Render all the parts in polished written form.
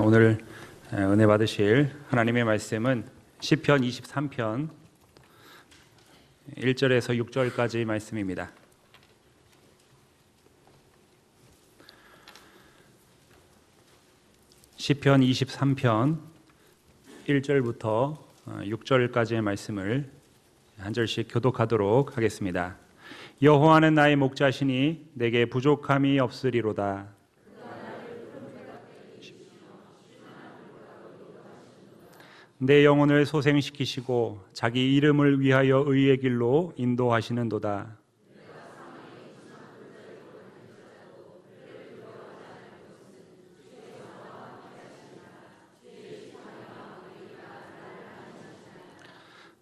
오늘 은혜 받으실 하나님의 말씀은 시편 23편 1절에서 6절까지 말씀입니다. 시편 23편 1절부터 6절까지의 말씀을 한 절씩 교독하도록 하겠습니다. 여호와는 나의 목자시니 내게 부족함이 없으리로다. 내 영혼을 소생시키시고 자기 이름을 위하여 의의 길로 인도하시는도다.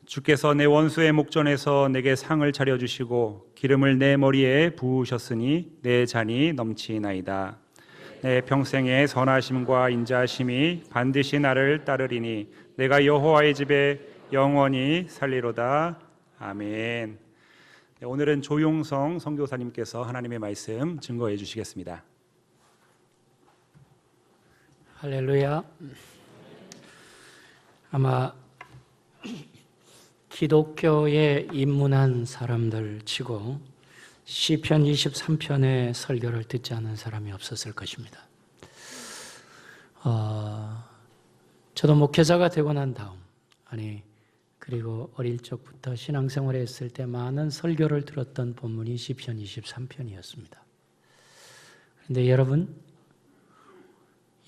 주께서 내 원수의 목전에서 내게 상을 차려주시고 기름을 내 머리에 부으셨으니 내 잔이 넘치나이다. 내 평생의 선하심과 인자하심이 반드시 나를 따르리니 내가 여호와의 집에 영원히 살리로다. 아멘. 오늘은 조용성 선교사님께서 하나님의 말씀 증거해 주시겠습니다. 할렐루야. 아마 기독교에 입문한 사람들 치고 시편 23편의 설교를 듣지 않은 사람이 없었을 것입니다. 저도 목회자가 되고 난 다음, 그리고 어릴 적부터 신앙생활을 했을 때 많은 설교를 들었던 본문이 시편 23편이었습니다. 그런데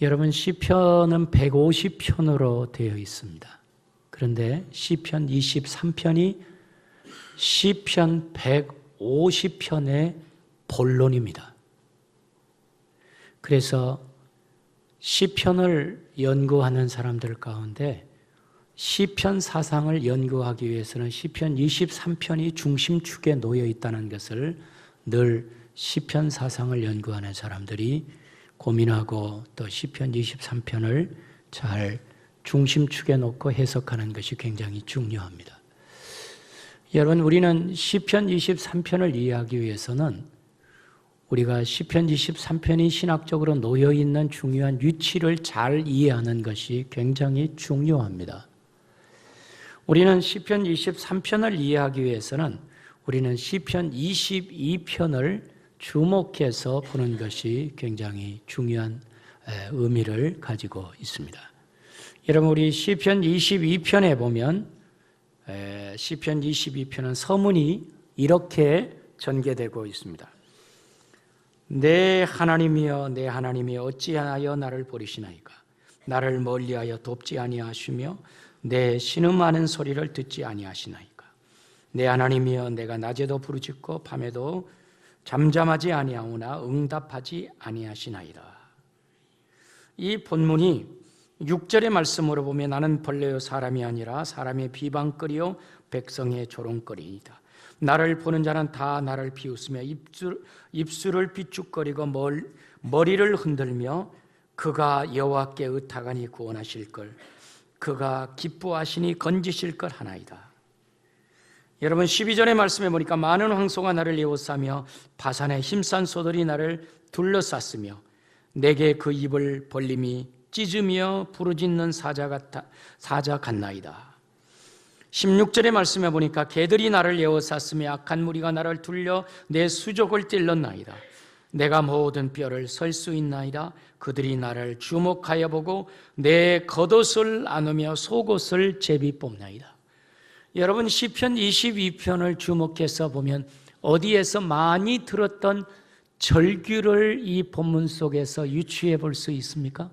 여러분 시편은 150편으로 되어 있습니다. 그런데 시편 23편이 시편 150편의 본론입니다. 그래서 시편을 연구하는 사람들 가운데 시편 사상을 연구하기 위해서는 시편 23편이 중심축에 놓여 있다는 것을 늘 시편 사상을 연구하는 사람들이 고민하고 또 시편 23편을 잘 중심축에 놓고 해석하는 것이 굉장히 중요합니다. 여러분, 우리는 시편 23편을 이해하기 위해서는 우리가 시편 23편이 신학적으로 놓여있는 중요한 위치를 잘 이해하는 것이 굉장히 중요합니다. 우리는 시편 23편을 이해하기 위해서는 우리는 시편 22편을 주목해서 보는 것이 굉장히 중요한 의미를 가지고 있습니다. 여러분, 우리 시편 22편에 보면 시편 22편은 서문이 이렇게 전개되고 있습니다. 내 하나님이여 내 하나님이여 어찌하여 나를 버리시나이까. 나를 멀리하여 돕지 아니하시며 내 신음하는 소리를 듣지 아니하시나이까. 내 하나님이여 내가 낮에도 부르짖고 밤에도 잠잠하지 아니하오나 응답하지 아니하시나이다. 이 본문이 6절의 말씀으로 보면 나는 벌레요 사람이 아니라 사람의 비방거리요 백성의 조롱거리이다. 나를 보는 자는 다 나를 비웃으며 입술을 비축거리고 머리를 흔들며 그가 여호와께 의탁하니 구원하실 걸 그가 기뻐하시니 건지실 걸 하나이다. 여러분 12절의 말씀에 보니까 많은 황소가 나를 에워싸며 바산의 힘싼 소들이 나를 둘러쌌으며 내게 그 입을 벌림이 찢으며 부르짖는 사자 같나이다. 16절의 말씀에 보니까 개들이 나를 에워쌌으며 악한 무리가 나를 둘려 내 수족을 찔렀나이다. 내가 모든 뼈를 설 수 있나이다. 그들이 나를 주목하여 보고 내 겉옷을 나누며 속옷을 제비 뽑나이다. 여러분 시편 22편을 주목해서 보면 어디에서 많이 들었던 절규를 이 본문 속에서 유추해 볼 수 있습니까?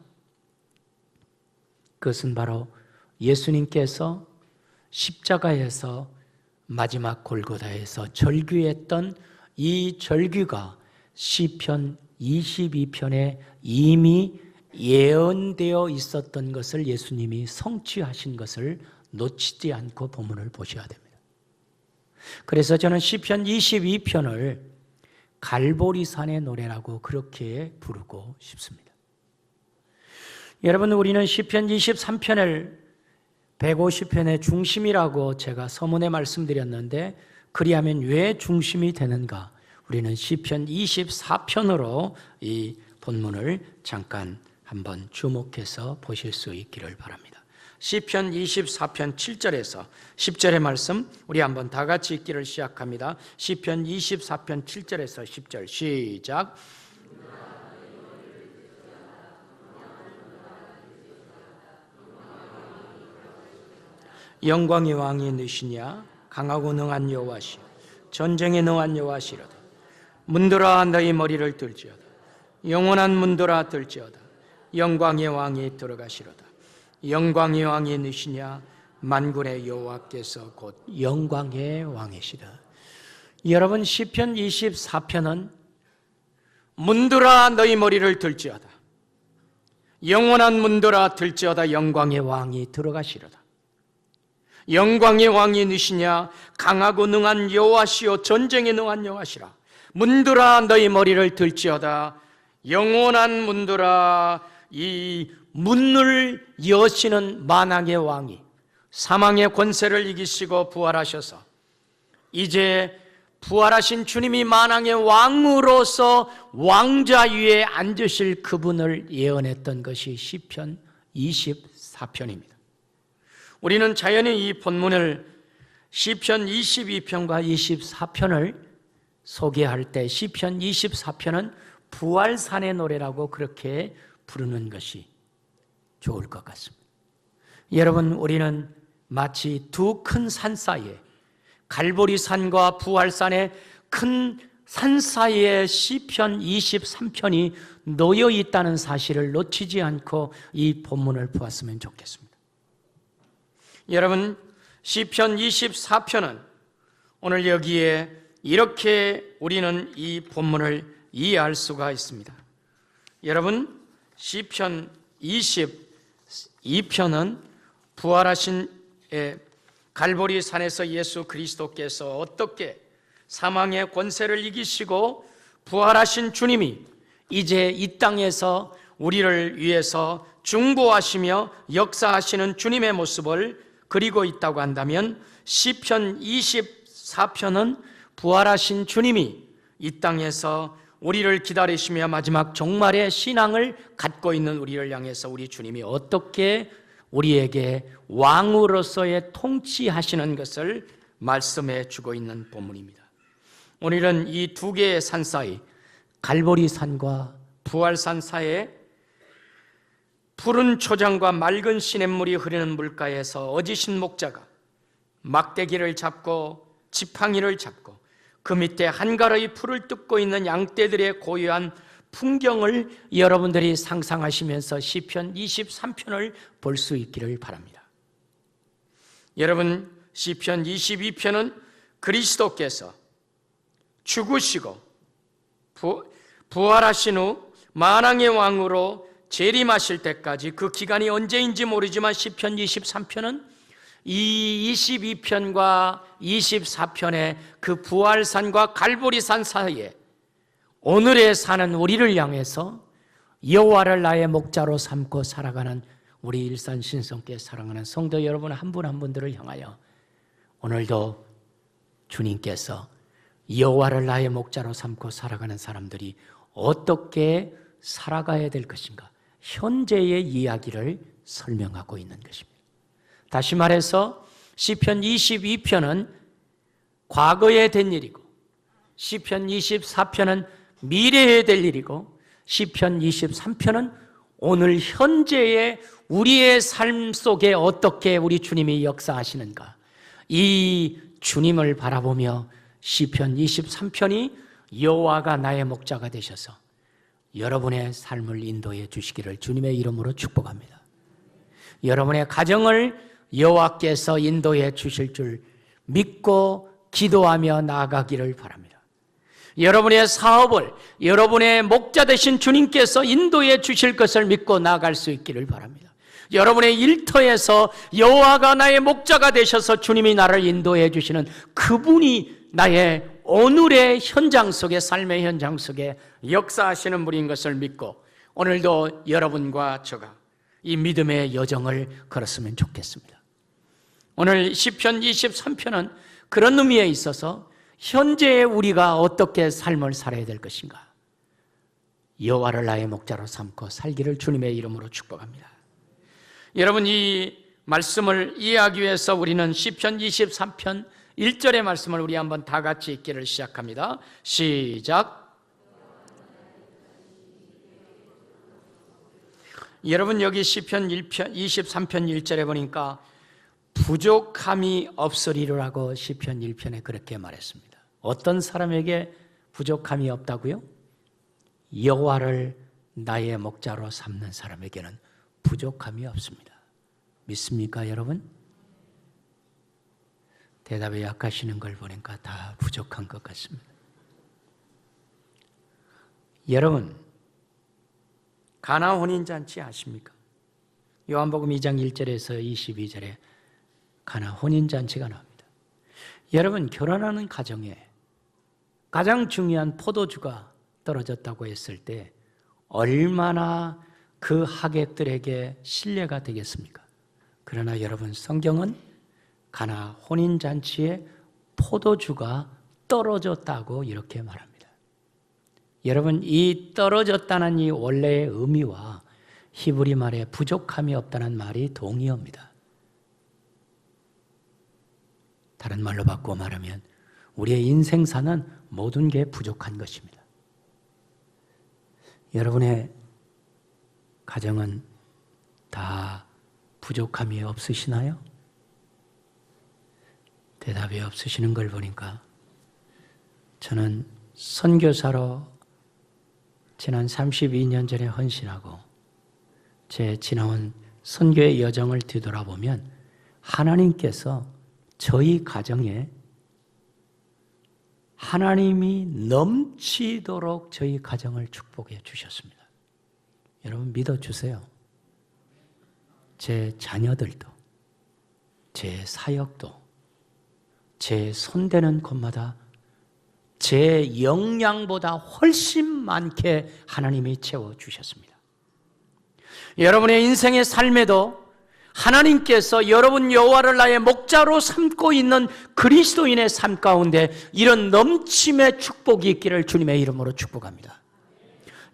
그것은 바로 예수님께서 십자가에서 마지막 골고다에서 절규했던 이 절규가 시편 22편에 이미 예언되어 있었던 것을 예수님이 성취하신 것을 놓치지 않고 본문을 보셔야 됩니다. 그래서 저는 시편 22편을 갈보리산의 노래라고 그렇게 부르고 싶습니다. 여러분 우리는 시편 23편을 150편의 중심이라고 제가 서문에 말씀드렸는데 그리하면 왜 중심이 되는가? 우리는 시편 24편으로 이 본문을 잠깐 한번 주목해서 보실 수 있기를 바랍니다. 시편 24편 7절에서 10절의 말씀 우리 한번 다 같이 읽기를 시작합니다. 시편 24편 7절에서 10절 시작. 영광의 왕이 누시냐? 강하고 능한 여호와시 전쟁에 능한 여호와시로다. 문들아 너희 머리를 들지어다. 영원한 문들아 들지어다. 영광의 왕이 들어가시로다. 영광의 왕이 누시냐? 만군의 여호와께서 곧 영광의 왕이시다. 여러분, 시편 24편은 문들아 너희 머리를 들지어다. 영원한 문들아 들지어다. 영광의 왕이 들어가시로다. 영광의 왕이 누시냐? 강하고 능한 여호와시요 전쟁에 능한 여호와시라. 문들아 너희 머리를 들지어다. 영원한 문들아. 이 문을 여시는 만왕의 왕이 사망의 권세를 이기시고 부활하셔서 이제 부활하신 주님이 만왕의 왕으로서 왕자 위에 앉으실 그분을 예언했던 것이 시편 24편입니다. 우리는 자연히 이 본문을 시편 22편과 24편을 소개할 때 시편 24편은 부활산의 노래라고 그렇게 부르는 것이 좋을 것 같습니다. 여러분, 우리는 마치 두 큰 산 사이에 갈보리산과 부활산의 큰 산 사이에 시편 23편이 놓여 있다는 사실을 놓치지 않고 이 본문을 보았으면 좋겠습니다. 여러분, 시편 24편은 오늘 여기에 이렇게 우리는 이 본문을 이해할 수가 있습니다. 여러분, 시편 22편은 부활하신 갈보리 산에서 예수 그리스도께서 어떻게 사망의 권세를 이기시고 부활하신 주님이 이제 이 땅에서 우리를 위해서 중보하시며 역사하시는 주님의 모습을 그리고 있다고 한다면 시편 24편은 부활하신 주님이 이 땅에서 우리를 기다리시며 마지막 종말의 신앙을 갖고 있는 우리를 향해서 우리 주님이 어떻게 우리에게 왕으로서의 통치하시는 것을 말씀해 주고 있는 본문입니다. 오늘은 이 두 개의 산 사이, 갈보리산과 부활산 사이에 푸른 초장과 맑은 시냇물이 흐르는 물가에서 어지신 목자가 막대기를 잡고 지팡이를 잡고 그 밑에 한가로이 풀을 뜯고 있는 양떼들의 고요한 풍경을 여러분들이 상상하시면서 시편 23편을 볼 수 있기를 바랍니다. 여러분, 시편 22편은 그리스도께서 죽으시고 부활하신 후 만왕의 왕으로 재림하실 때까지, 그 기간이 언제인지 모르지만 시편 23편은 이 22편과 24편의 그 부활산과 갈보리산 사이에 오늘에 사는 우리를 향해서 여호와를 나의 목자로 삼고 살아가는 우리 일산 신성교회 사랑하는 성도 여러분 한 분 한 분들을 향하여 오늘도 주님께서 여호와를 나의 목자로 삼고 살아가는 사람들이 어떻게 살아가야 될 것인가, 현재의 이야기를 설명하고 있는 것입니다. 다시 말해서 시편 22편은 과거에 된 일이고 시편 24편은 미래에 될 일이고 시편 23편은 오늘 현재의 우리의 삶 속에 어떻게 우리 주님이 역사하시는가, 이 주님을 바라보며 시편 23편이 여호와가 나의 목자가 되셔서 여러분의 삶을 인도해 주시기를 주님의 이름으로 축복합니다. 여러분의 가정을 여호와께서 인도해 주실 줄 믿고 기도하며 나아가기를 바랍니다. 여러분의 사업을 여러분의 목자 되신 주님께서 인도해 주실 것을 믿고 나아갈 수 있기를 바랍니다. 여러분의 일터에서 여호와가 나의 목자가 되셔서 주님이 나를 인도해 주시는 그분이 나의 오늘의 현장 속에, 삶의 현장 속에 역사하시는 분인 것을 믿고 오늘도 여러분과 저가 이 믿음의 여정을 걸었으면 좋겠습니다. 오늘 시편 23편은 그런 의미에 있어서 현재의 우리가 어떻게 삶을 살아야 될 것인가, 여호와를 나의 목자로 삼고 살기를 주님의 이름으로 축복합니다. 여러분, 이 말씀을 이해하기 위해서 우리는 시편 23편 1절의 말씀을 우리 한번 다 같이 읽기를 시작합니다. 시작. 여러분, 여기 시편 23편 1절에 보니까 부족함이 없으리라고 시편 1편에 그렇게 말했습니다. 어떤 사람에게 부족함이 없다고요? 여호와를 나의 목자로 삼는 사람에게는 부족함이 없습니다. 믿습니까, 여러분? 대답에 약하시는 걸 보니까 다 부족한 것 같습니다. 여러분, 가나 혼인잔치 아십니까? 요한복음 2장 1절에서 22절에 가나 혼인잔치가 나옵니다. 여러분, 결혼하는 가정에 가장 중요한 포도주가 떨어졌다고 했을 때 얼마나 그 하객들에게 신뢰가 되겠습니까? 그러나 여러분, 성경은 가나 혼인잔치에 포도주가 떨어졌다고 이렇게 말합니다. 여러분, 이 떨어졌다는 이 원래의 의미와 히브리 말에 부족함이 없다는 말이 동의어입니다. 다른 말로 바꿔 말하면 우리의 인생사는 모든 게 부족한 것입니다. 여러분의 가정은 다 부족함이 없으시나요? 대답이 없으시는 걸 보니까 저는 선교사로 지난 32년 전에 헌신하고 제 지나온 선교의 여정을 뒤돌아보면 하나님께서 저희 가정에 하나님이 넘치도록 저희 가정을 축복해 주셨습니다. 여러분, 믿어주세요. 제 자녀들도, 제 사역도, 제 손대는 곳마다 제 역량보다 훨씬 많게 하나님이 채워주셨습니다. 여러분의 인생의 삶에도 하나님께서 여러분 여호와를 나의 목자로 삼고 있는 그리스도인의 삶 가운데 이런 넘침의 축복이 있기를 주님의 이름으로 축복합니다.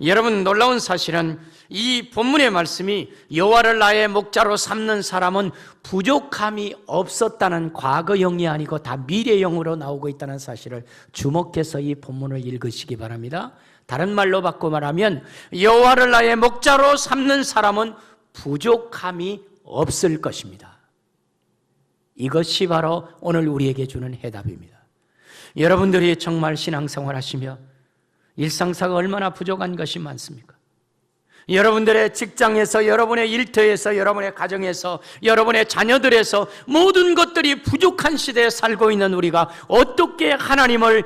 여러분, 놀라운 사실은 이 본문의 말씀이 여호와를 나의 목자로 삼는 사람은 부족함이 없었다는 과거형이 아니고 다 미래형으로 나오고 있다는 사실을 주목해서 이 본문을 읽으시기 바랍니다. 다른 말로 바꿔 말하면 여호와를 나의 목자로 삼는 사람은 부족함이 없을 것입니다. 이것이 바로 오늘 우리에게 주는 해답입니다. 여러분들이 정말 신앙생활 하시며 일상사가 얼마나 부족한 것이 많습니까? 여러분들의 직장에서, 여러분의 일터에서, 여러분의 가정에서, 여러분의 자녀들에서 모든 것들이 부족한 시대에 살고 있는 우리가 어떻게 하나님을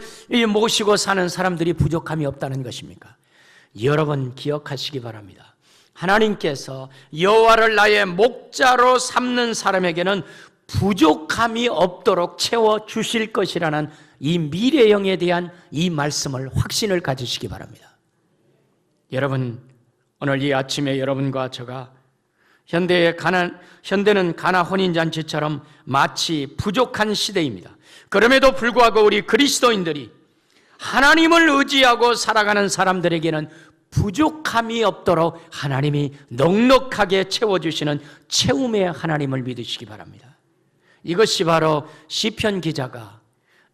모시고 사는 사람들이 부족함이 없다는 것입니까? 여러분 기억하시기 바랍니다. 하나님께서 여호와를 나의 목자로 삼는 사람에게는 부족함이 없도록 채워주실 것이라는 이 미래형에 대한 이 말씀을 확신을 가지시기 바랍니다. 여러분, 오늘 이 아침에 여러분과 제가 현대는 가나 혼인잔치처럼 마치 부족한 시대입니다. 그럼에도 불구하고 우리 그리스도인들이 하나님을 의지하고 살아가는 사람들에게는 부족함이 없도록 하나님이 넉넉하게 채워주시는 채움의 하나님을 믿으시기 바랍니다. 이것이 바로 시편 기자가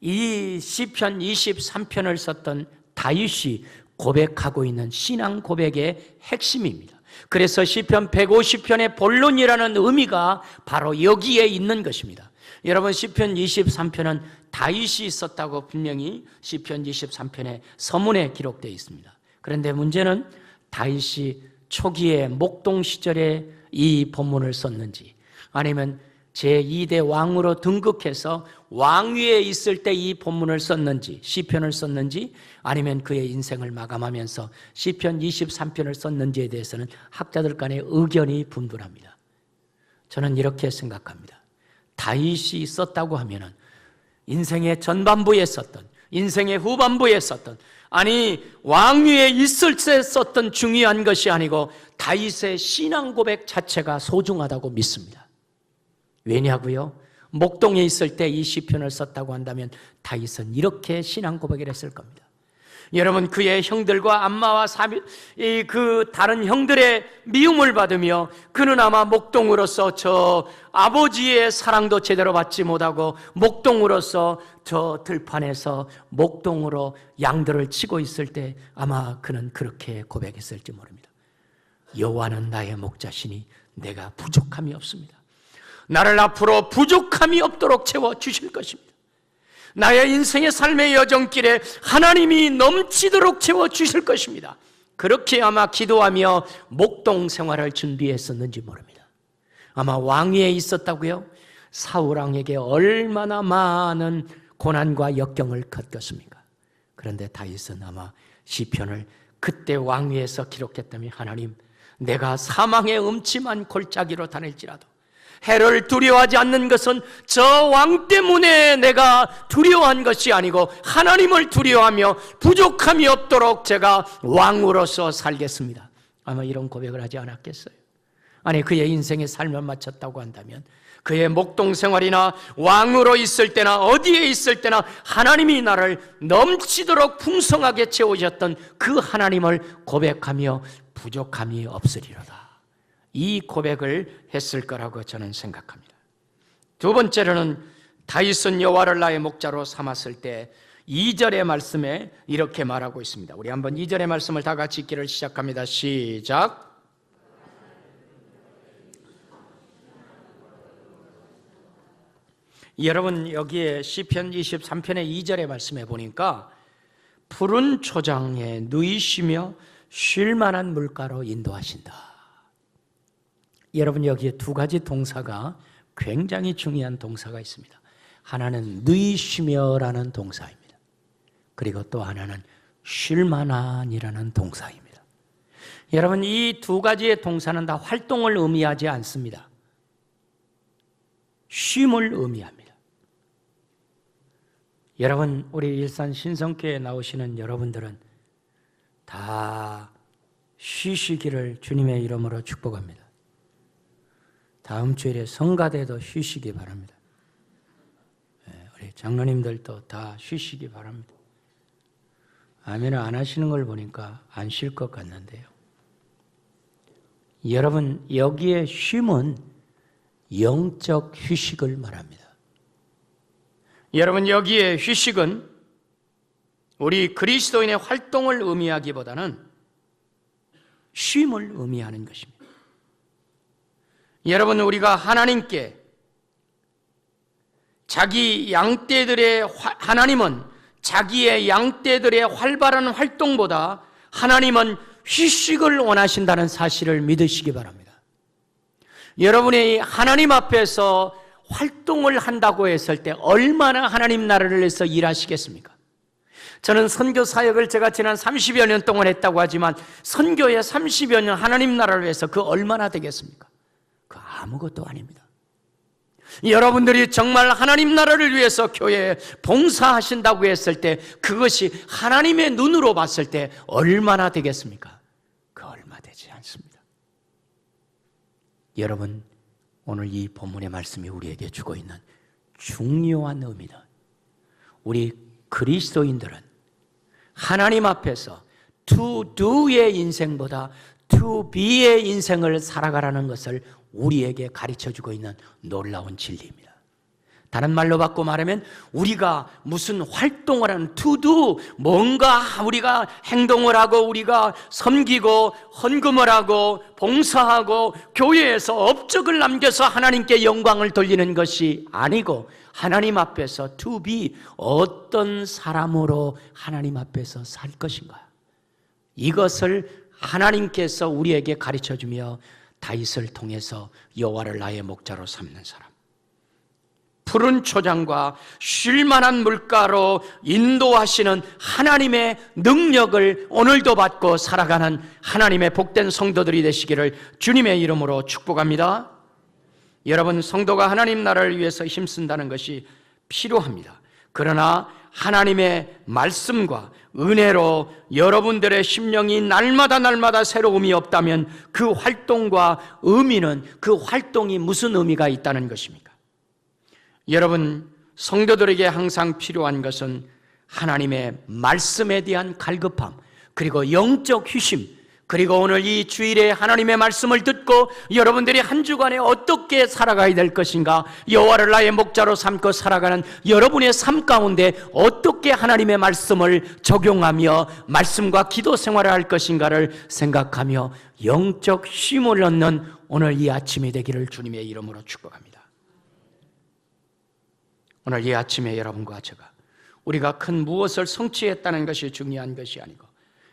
이 시편 23편을 썼던 다윗이 고백하고 있는 신앙 고백의 핵심입니다. 그래서 시편 150편의 본론이라는 의미가 바로 여기에 있는 것입니다. 여러분, 시편 23편은 다윗이 썼다고 분명히 시편 23편의 서문에 기록되어 있습니다. 그런데 문제는 다윗이 초기에 목동 시절에 이 본문을 썼는지 아니면 제2대 왕으로 등극해서 왕위에 있을 때 이 본문을 썼는지, 시편을 썼는지 아니면 그의 인생을 마감하면서 시편 23편을 썼는지에 대해서는 학자들 간의 의견이 분분합니다. 저는 이렇게 생각합니다. 다윗이 썼다고 하면은 인생의 전반부에 썼던, 인생의 후반부에 썼던, 아니 왕위에 있을 때 썼던 중요한 것이 아니고 다윗의 신앙 고백 자체가 소중하다고 믿습니다. 왜냐고요? 목동에 있을 때 이 시편을 썼다고 한다면 다윗은 이렇게 신앙 고백을 했을 겁니다. 여러분, 그의 형들과 암마와 그 다른 형들의 미움을 받으며 그는 아마 목동으로서 저 아버지의 사랑도 제대로 받지 못하고 목동으로서 저 들판에서 목동으로 양들을 치고 있을 때 아마 그는 그렇게 고백했을지 모릅니다. 여호와는 나의 목자시니 내가 부족함이 없습니다. 나를 앞으로 부족함이 없도록 채워주실 것입니다. 나의 인생의 삶의 여정길에 하나님이 넘치도록 채워주실 것입니다. 그렇게 아마 기도하며 목동 생활을 준비했었는지 모릅니다. 아마 왕위에 있었다고요? 사울왕에게 얼마나 많은 고난과 역경을 겪었습니까? 그런데 다윗은 아마 시편을 그때 왕위에서 기록했다면, 하나님, 내가 사망의 음침한 골짜기로 다닐지라도 해를 두려워하지 않는 것은 저 왕 때문에 내가 두려워한 것이 아니고 하나님을 두려워하며 부족함이 없도록 제가 왕으로서 살겠습니다. 아마 이런 고백을 하지 않았겠어요? 아니, 그의 인생의 삶을 마쳤다고 한다면 그의 목동 생활이나 왕으로 있을 때나 어디에 있을 때나 하나님이 나를 넘치도록 풍성하게 채우셨던 그 하나님을 고백하며 부족함이 없으리로다, 이 고백을 했을 거라고 저는 생각합니다. 두 번째로는 다윗은 여호와를 나의 목자로 삼았을 때 2절의 말씀에 이렇게 말하고 있습니다. 우리 한번 2절의 말씀을 다 같이 읽기를 시작합니다. 시작. 여러분, 여기에 시편 23편의 2절의 말씀에 보니까 푸른 초장에 누이시며 쉴 만한 물가로 인도하신다. 여러분, 여기에 두 가지 동사가 굉장히 중요한 동사가 있습니다. 하나는 누이시며라는 동사입니다. 그리고 또 하나는 쉴 만한이라는 동사입니다. 여러분, 이 두 가지의 동사는 다 활동을 의미하지 않습니다. 쉼을 의미합니다. 여러분, 우리 일산 신성교회에 나오시는 여러분들은 다 쉬시기를 주님의 이름으로 축복합니다. 다음 주일에 성가대도 쉬시기 바랍니다. 우리 장로님들도 다 쉬시기 바랍니다. 아멘을 안 하시는 걸 보니까 안 쉴 것 같는데요. 여러분, 여기에 쉼은 영적 휴식을 말합니다. 여러분, 여기에 휴식은 우리 그리스도인의 활동을 의미하기보다는 쉼을 의미하는 것입니다. 여러분, 우리가 하나님께 자기 양떼들의 하나님은 자기의 양떼들의 활발한 활동보다 하나님은 휴식을 원하신다는 사실을 믿으시기 바랍니다. 여러분이 하나님 앞에서 활동을 한다고 했을 때 얼마나 하나님 나라를 위해서 일하시겠습니까? 저는 선교 사역을 제가 지난 30여 년 동안 했다고 하지만 선교에 30여 년 하나님 나라를 위해서 그 얼마나 되겠습니까? 그 아무것도 아닙니다. 여러분들이 정말 하나님 나라를 위해서 교회에 봉사하신다고 했을 때 그것이 하나님의 눈으로 봤을 때 얼마나 되겠습니까? 그 얼마 되지 않습니다. 여러분, 오늘 이 본문의 말씀이 우리에게 주고 있는 중요한 의미는 우리 그리스도인들은 하나님 앞에서 to do의 인생보다 to be의 인생을 살아가라는 것을 우리에게 가르쳐주고 있는 놀라운 진리입니다. 다른 말로 바꿔 말하면 우리가 무슨 활동을 하는 to do, 뭔가 우리가 행동을 하고 우리가 섬기고 헌금을 하고 봉사하고 교회에서 업적을 남겨서 하나님께 영광을 돌리는 것이 아니고 하나님 앞에서 to be, 어떤 사람으로 하나님 앞에서 살 것인가, 이것을 하나님께서 우리에게 가르쳐주며 다윗을 통해서 여호와를 나의 목자로 삼는 사람, 푸른 초장과 쉴 만한 물가로 인도하시는 하나님의 능력을 오늘도 받고 살아가는 하나님의 복된 성도들이 되시기를 주님의 이름으로 축복합니다. 여러분, 성도가 하나님 나라를 위해서 힘쓴다는 것이 필요합니다. 그러나 하나님의 말씀과 은혜로 여러분들의 심령이 날마다 새로움이 없다면 그 활동과 의미는, 그 활동이 무슨 의미가 있다는 것입니까? 여러분, 성도들에게 항상 필요한 것은 하나님의 말씀에 대한 갈급함, 그리고 영적 휴심, 그리고 오늘 이 주일에 하나님의 말씀을 듣고 여러분들이 한 주간에 어떻게 살아가야 될 것인가, 여호와를 나의 목자로 삼고 살아가는 여러분의 삶 가운데 어떻게 하나님의 말씀을 적용하며 말씀과 기도 생활을 할 것인가를 생각하며 영적 쉼을 얻는 오늘 이 아침이 되기를 주님의 이름으로 축복합니다. 오늘 이 아침에 여러분과 제가 우리가 큰 무엇을 성취했다는 것이 중요한 것이 아니고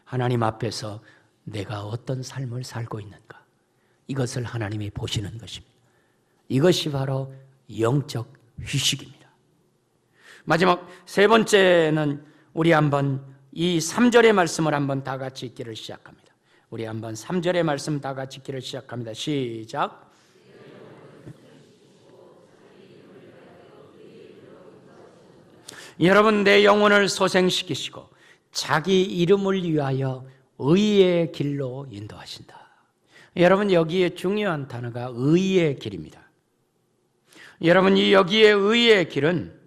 하나님 앞에서 내가 어떤 삶을 살고 있는가, 이것을 하나님이 보시는 것입니다. 이것이 바로 영적 휴식입니다. 마지막 세 번째는 우리 한번 이 3절의 말씀을 한번 다 같이 읽기를 시작합니다. 우리 한번 3절의 말씀 다 같이 읽기를 시작합니다. 시작. 여러분, 내 영혼을 소생시키시고 자기 이름을 위하여 의의 길로 인도하신다. 여러분, 여기에 중요한 단어가 의의 길입니다. 여러분, 여기에 의의 길은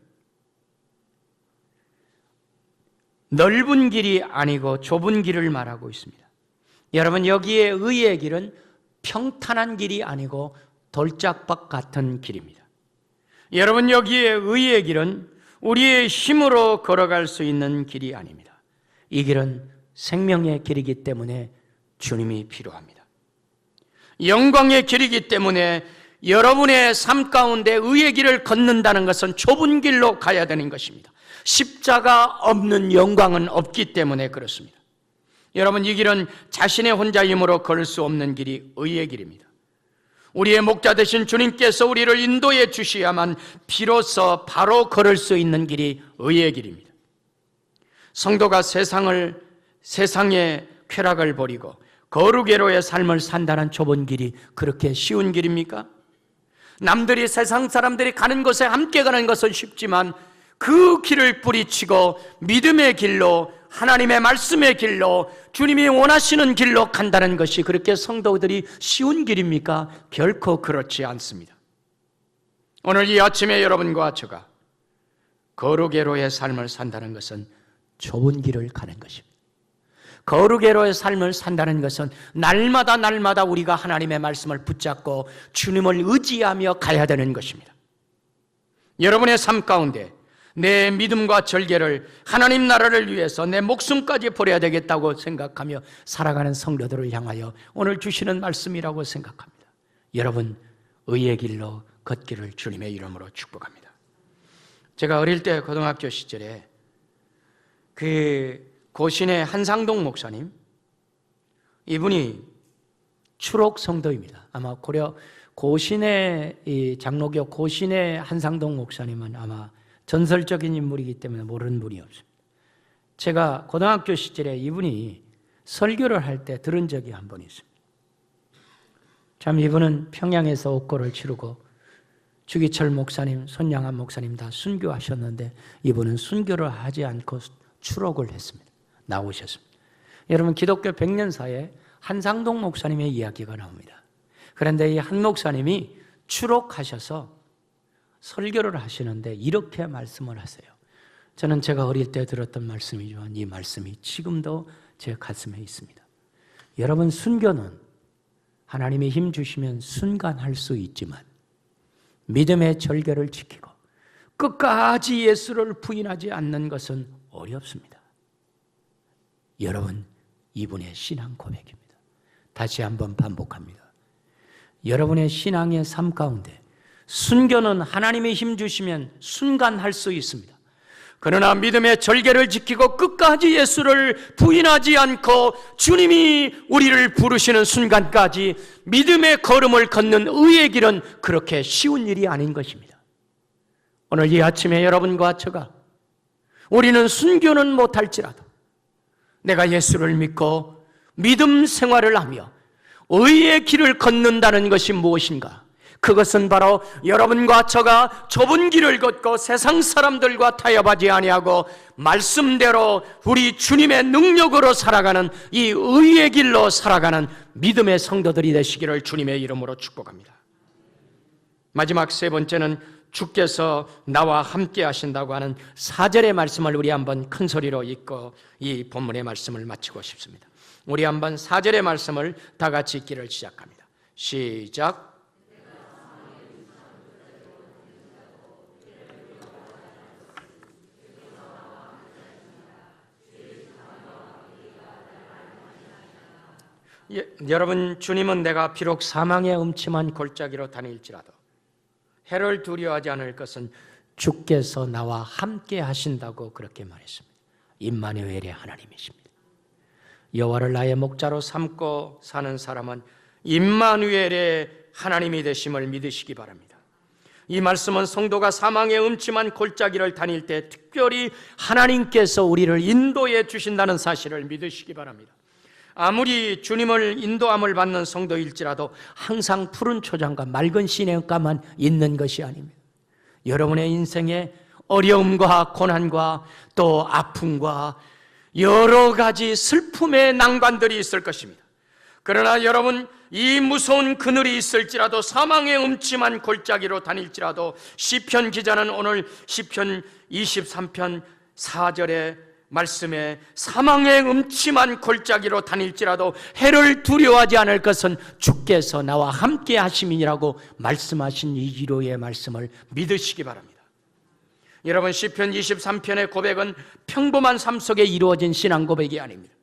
넓은 길이 아니고 좁은 길을 말하고 있습니다. 여러분, 여기에 의의 길은 평탄한 길이 아니고 돌짝밭 같은 길입니다. 여러분, 여기에 의의 길은 우리의 힘으로 걸어갈 수 있는 길이 아닙니다. 이 길은 생명의 길이기 때문에 주님이 필요합니다. 영광의 길이기 때문에 여러분의 삶 가운데 의의 길을 걷는다는 것은 좁은 길로 가야 되는 것입니다. 십자가 없는 영광은 없기 때문에 그렇습니다. 여러분, 이 길은 자신의 혼자 힘으로 걸을 수 없는 길이 의의 길입니다. 우리의 목자 되신 주님께서 우리를 인도해 주셔야만 비로소 바로 걸을 수 있는 길이 의의 길입니다. 성도가 세상의 쾌락을 버리고 거룩외로의 삶을 산다는 좁은 길이 그렇게 쉬운 길입니까? 남들이, 세상 사람들이 가는 곳에 함께 가는 것은 쉽지만 그 길을 뿌리치고 믿음의 길로, 하나님의 말씀의 길로, 주님이 원하시는 길로 간다는 것이 그렇게 성도들이 쉬운 길입니까? 결코 그렇지 않습니다. 오늘 이 아침에 여러분과 제가 거룩외로의 삶을 산다는 것은 좁은 길을 가는 것입니다. 거룩외로의 삶을 산다는 것은 날마다 우리가 하나님의 말씀을 붙잡고 주님을 의지하며 가야 되는 것입니다. 여러분의 삶 가운데 내 믿음과 절개를 하나님 나라를 위해서 내 목숨까지 버려야 되겠다고 생각하며 살아가는 성도들을 향하여 오늘 주시는 말씀이라고 생각합니다. 여러분, 의의 길로 걷기를 주님의 이름으로 축복합니다. 제가 어릴 때 고등학교 시절에 고신의 한상동 목사님, 이분이 추록 성도입니다. 아마 고신의 이 장로교 고신의 한상동 목사님은 아마 전설적인 인물이기 때문에 모르는 분이 없습니다. 제가 고등학교 시절에 이분이 설교를 할 때 들은 적이 한 번 있습니다. 참, 이분은 평양에서 옥고를 치르고 주기철 목사님, 손양한 목사님 다 순교하셨는데 이분은 순교를 하지 않고 추록을 했습니다. 나오셨습니다. 여러분, 기독교 100년사에 한상동 목사님의 이야기가 나옵니다. 그런데 이 한 목사님이 추록하셔서 설교를 하시는데 이렇게 말씀을 하세요. 저는 제가 어릴 때 들었던 말씀이지만 이 말씀이 지금도 제 가슴에 있습니다. 여러분, 순교는 하나님이 힘 주시면 순간 할 수 있지만 믿음의 절개를 지키고 끝까지 예수를 부인하지 않는 것은 어렵습니다. 여러분, 이분의 신앙 고백입니다. 다시 한번 반복합니다. 여러분의 신앙의 삶 가운데 순교는 하나님의 힘 주시면 순간 할 수 있습니다. 그러나 믿음의 절개를 지키고 끝까지 예수를 부인하지 않고 주님이 우리를 부르시는 순간까지 믿음의 걸음을 걷는 의의 길은 그렇게 쉬운 일이 아닌 것입니다. 오늘 이 아침에 여러분과 제가 우리는 순교는 못할지라도 내가 예수를 믿고 믿음 생활을 하며 의의 길을 걷는다는 것이 무엇인가? 그것은 바로 여러분과 저가 좁은 길을 걷고 세상 사람들과 타협하지 아니하고 말씀대로 우리 주님의 능력으로 살아가는 이 의의 길로 살아가는 믿음의 성도들이 되시기를 주님의 이름으로 축복합니다. 마지막 세 번째는 주께서 나와 함께 하신다고 하는 4절의 말씀을 우리 한번 큰 소리로 읽고 이 본문의 말씀을 마치고 싶습니다. 우리 한번 4절의 말씀을 다 같이 읽기를 시작합니다. 시작. 여러분, 주님은 내가 비록 사망의 음침한 골짜기로 다닐지라도 해를 두려워하지 않을 것은 주께서 나와 함께 하신다고 그렇게 말했습니다. 임마누엘의 하나님이십니다. 여호와를 나의 목자로 삼고 사는 사람은 임마누엘의 하나님이 되심을 믿으시기 바랍니다. 이 말씀은 성도가 사망의 음침한 골짜기를 다닐 때 특별히 하나님께서 우리를 인도해 주신다는 사실을 믿으시기 바랍니다. 아무리 주님을 인도함을 받는 성도일지라도 항상 푸른 초장과 맑은 시냇가만 있는 것이 아닙니다. 여러분의 인생에 어려움과 고난과 또 아픔과 여러 가지 슬픔의 난관들이 있을 것입니다. 그러나 여러분, 이 무서운 그늘이 있을지라도 사망의 음침한 골짜기로 다닐지라도 시편 기자는 오늘 시편 23편 4절에 말씀에 사망의 음침한 골짜기로 다닐지라도 해를 두려워하지 않을 것은 주께서 나와 함께 하심이라고 말씀하신 이 위로의 말씀을 믿으시기 바랍니다. 여러분, 시편 23편의 고백은 평범한 삶 속에 이루어진 신앙 고백이 아닙니다.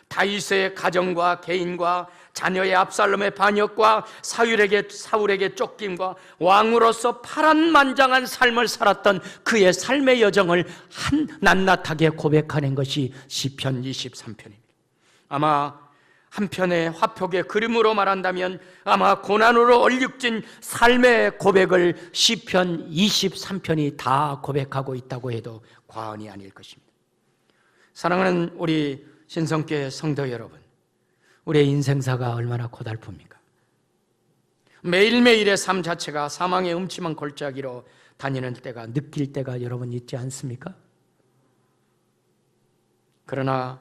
다윗의 가정과 개인과 자녀의 압살롬의 반역과 사울에게 쫓김과 왕으로서 파란만장한 삶을 살았던 그의 삶의 여정을 낱낱하게 고백하는 것이 시편 23편입니다. 아마 한편의 화폭의 그림으로 말한다면 아마 고난으로 얼룩진 삶의 고백을 시편 23편이 다 고백하고 있다고 해도 과언이 아닐 것입니다. 사랑하는 우리 신성교회 성도 여러분, 우리의 인생사가 얼마나 고달픕니까? 매일매일의 삶 자체가 사망의 음침한 골짜기로 다니는 때가, 느낄 때가 여러분 있지 않습니까? 그러나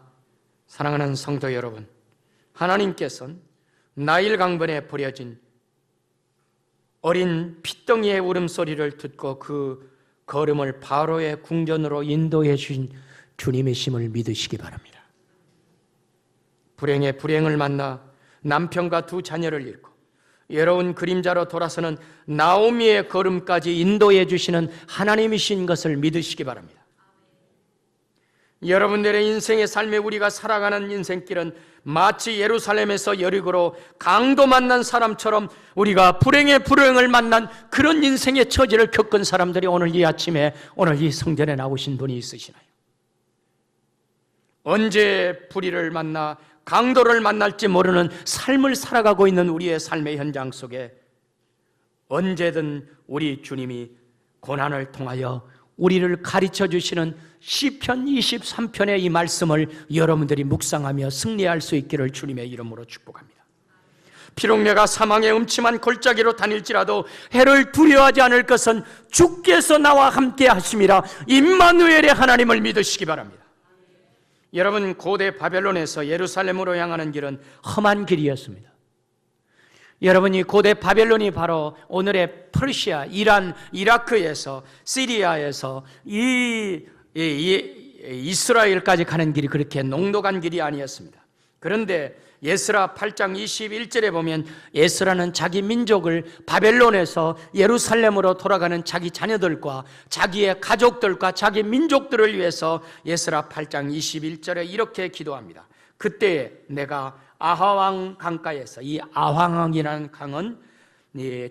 사랑하는 성도 여러분, 하나님께서는 나일 강변에 버려진 어린 핏덩이의 울음소리를 듣고 그 걸음을 바로의 궁전으로 인도해 주신 주님이심을 믿으시기 바랍니다. 불행에 불행을 만나 남편과 두 자녀를 잃고 외로운 그림자로 돌아서는 나오미의 걸음까지 인도해 주시는 하나님이신 것을 믿으시기 바랍니다. 여러분들의 인생의 삶에 우리가 살아가는 인생길은 마치 예루살렘에서 여리고로 강도 만난 사람처럼 우리가 불행의 불행을 만난 그런 인생의 처지를 겪은 사람들이 오늘 이 아침에 오늘 이 성전에 나오신 분이 있으시나요? 언제 불의를 만나 강도를 만날지 모르는 삶을 살아가고 있는 우리의 삶의 현장 속에 언제든 우리 주님이 고난을 통하여 우리를 가르쳐 주시는 시편 23편의 이 말씀을 여러분들이 묵상하며 승리할 수 있기를 주님의 이름으로 축복합니다. 비록 내가 사망의 음침한 골짜기로 다닐지라도 해를 두려워하지 않을 것은 주께서 나와 함께 하심이라. 임마누엘의 하나님을 믿으시기 바랍니다. 여러분, 고대 바벨론에서 예루살렘으로 향하는 길은 험한 길이었습니다. 여러분이 고대 바벨론이 바로 오늘의 퍼시아, 이란, 이라크에서 시리아에서 이스라엘까지 가는 길이 그렇게 녹록한 길이 아니었습니다. 그런데 에스라 8장 21절에 보면 에스라는 자기 민족을 바벨론에서 예루살렘으로 돌아가는 자기 자녀들과 자기의 가족들과 자기 민족들을 위해서 에스라 8장 21절에 이렇게 기도합니다. 그때 내가 아하왕 강가에서, 이 아하왕이라는 강은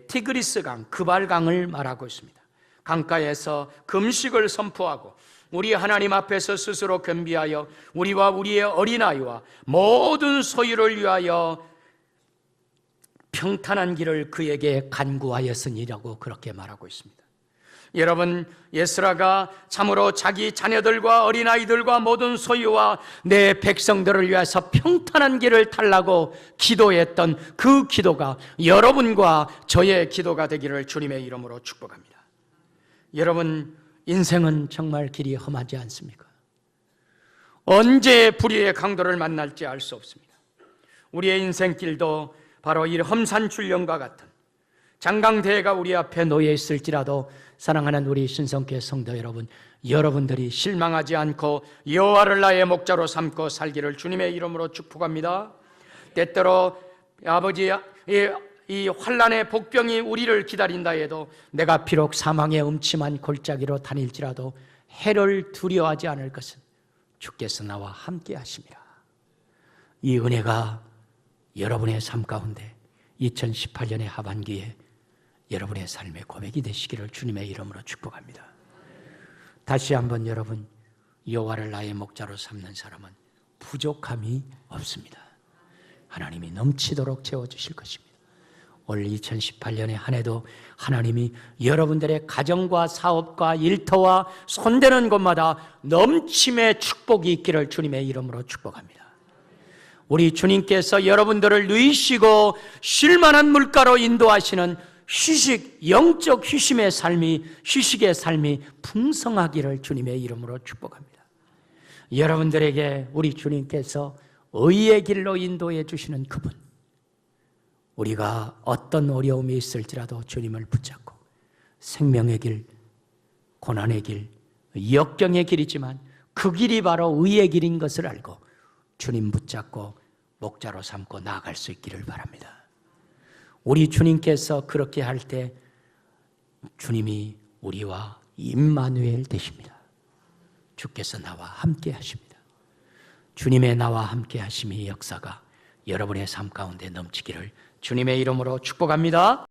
티그리스 강, 그발 강을 말하고 있습니다. 강가에서 금식을 선포하고 우리 하나님 앞에서 스스로 겸비하여 우리와 우리의 어린아이와 모든 소유를 위하여 평탄한 길을 그에게 간구하였으니라고 그렇게 말하고 있습니다. 여러분, 에스라가 참으로 자기 자녀들과 어린아이들과 모든 소유와 내 백성들을 위해서 평탄한 길을 달라고 기도했던 그 기도가 여러분과 저의 기도가 되기를 주님의 이름으로 축복합니다. 여러분, 인생은 정말 길이 험하지 않습니까? 언제 불의의 강도를 만날지 알 수 없습니다. 우리의 인생길도 바로 이 험산 출령과 같은 장강대회가 우리 앞에 놓여 있을지라도 사랑하는 우리 신성교회 성도 여러분, 여러분들이 실망하지 않고 여호와를 나의 목자로 삼고 살기를 주님의 이름으로 축복합니다. 때때로 아버지 이 환난의 복병이 우리를 기다린다 해도 내가 비록 사망의 음침한 골짜기로 다닐지라도 해를 두려워하지 않을 것은 주께서 나와 함께 하심이라. 이 은혜가 여러분의 삶 가운데 2018년의 하반기에 여러분의 삶의 고백이 되시기를 주님의 이름으로 축복합니다. 다시 한번 여러분, 여호와를 나의 목자로 삼는 사람은 부족함이 없습니다. 하나님이 넘치도록 채워주실 것입니다. 올 2018년의 한 해도 하나님이 여러분들의 가정과 사업과 일터와 손대는 곳마다 넘침의 축복이 있기를 주님의 이름으로 축복합니다. 우리 주님께서 여러분들을 누이시고 쉴만한 물가로 인도하시는 휴식, 영적 휴식의 삶이 풍성하기를 주님의 이름으로 축복합니다. 여러분들에게 우리 주님께서 의의 길로 인도해 주시는 그분, 우리가 어떤 어려움이 있을지라도 주님을 붙잡고 생명의 길, 고난의 길, 역경의 길이지만 그 길이 바로 의의 길인 것을 알고 주님 붙잡고 목자로 삼고 나아갈 수 있기를 바랍니다. 우리 주님께서 그렇게 할 때 주님이 우리와 임마누엘 되십니다. 주께서 나와 함께 하십니다. 주님의 나와 함께 하심의 역사가 여러분의 삶 가운데 넘치기를 주님의 이름으로 축복합니다.